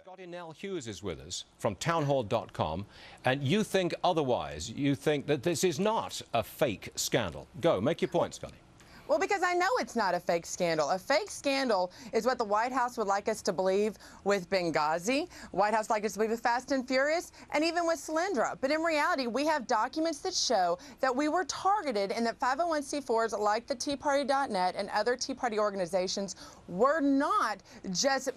Scottie Hughes is with us from townhall.com, and you think otherwise. You think that this is not a fake scandal. Go, make your point, Scottie. Well, because I know it's not a fake scandal. A fake scandal is what the White House would like us to believe with Benghazi, White House would like us to believe with Fast and Furious, and even with Solyndra. But in reality, we have documents that show that we were targeted and that 501c4s like the TeaParty.net and other Tea Party organizations were not just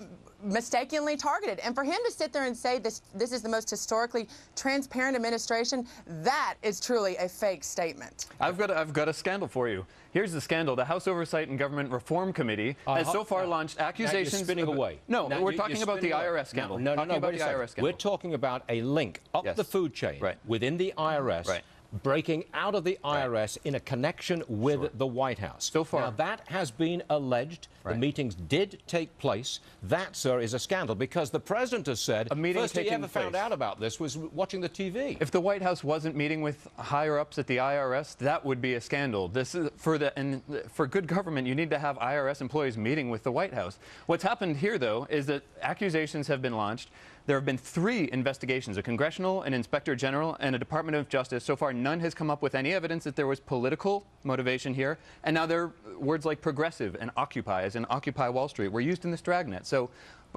mistakenly targeted. And for him to sit there and say this is the most historically transparent administration, that is truly a fake statement. I've got a scandal for you. Here's the scandal. The House Oversight and Government Reform Committee has so far launched accusations. Now you're spinning away. No, we're talking about the IRS scandal. No, wait a second. We're talking about a link up the food chain within the IRS. Breaking out of the IRS in a connection with the White House. So far. Now, that has been alleged. The meetings did take place. That, sir, is a scandal because the president has said first he ever found out about this was watching the TV. If the White House wasn't meeting with higher-ups at the IRS, that would be a scandal. This is for good government, you need to have IRS employees meeting with the White House. What's happened here, though, is that accusations have been launched. There have been 3 investigations, a congressional, an inspector general, and a Department of Justice. So far, none has come up with any evidence that there was political motivation here. And now there are words like progressive and occupy, as in Occupy Wall Street, were used in this dragnet. So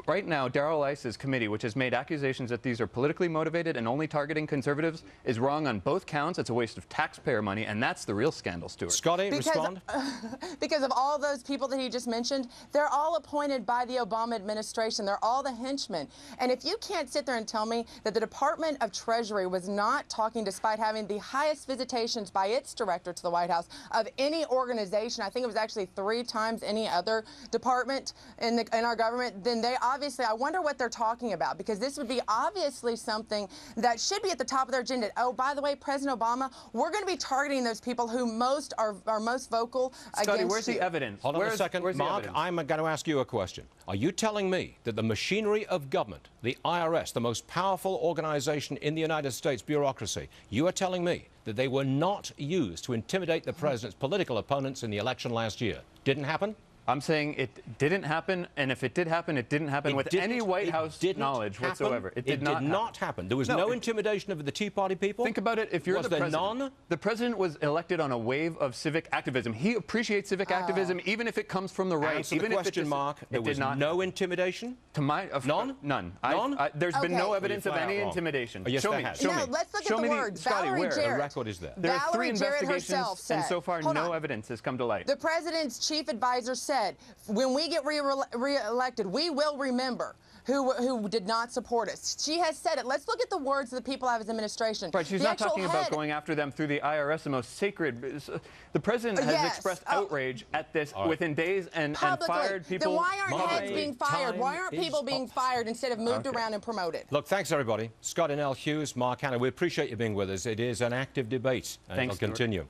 right now, Darrell Iss's committee, which has made accusations that these are politically motivated and only targeting conservatives, is wrong on both counts. It's a waste of taxpayer money, and that's the real scandal, Stuart. Scottie, respond. Because of all those people that he just mentioned, they're all appointed by the Obama administration. They're all the henchmen. And if you can't sit there and tell me that the Department of Treasury was not talking, despite having the highest visitations by its director to the White House of any organization, I think it was actually 3 times any other department in our government, then they obviously, I wonder what they're talking about, because this would be obviously something that should be at the top of their agenda. Oh, by the way, President Obama, we're going to be targeting those people who are most vocal Scottie, against where's the evidence? Hold on a second. Mark, I'm going to ask you a question. Are you telling me that the machinery of government, the IRS, the most powerful organization in the United States bureaucracy, you are telling me that they were not used to intimidate the president's political opponents in the election last year? Didn't happen? I'm saying it didn't happen, and if it did happen, it didn't happen with any White House knowledge whatsoever. It did not happen. There was no intimidation of the Tea Party people? Think about it. If you're the president, the president was elected on a wave of civic activism. He appreciates civic activism, even if it comes from the right. Answer the question, Mark. There was no intimidation? To my none? None. None? There's been no evidence of any intimidation. Yes, show me. No, let's look at the words. Scottie, Valerie where? Jarrett. The record is there. There are 3 Jarrett investigations, and so far no evidence has come to light. The president's chief advisor said, when we get re-elected, we will remember who did not support us. She has said it. Let's look at the words of the people of his administration. Right, she's not talking about going after them through the IRS, the most sacred. The president has expressed outrage at this within days and fired people. Then why aren't heads being fired? Why aren't people being fired instead of moved around and promoted? Look, thanks, everybody. Scottie Hughes, Mark Hanna, we appreciate you being with us. It is an active debate, and it'll continue.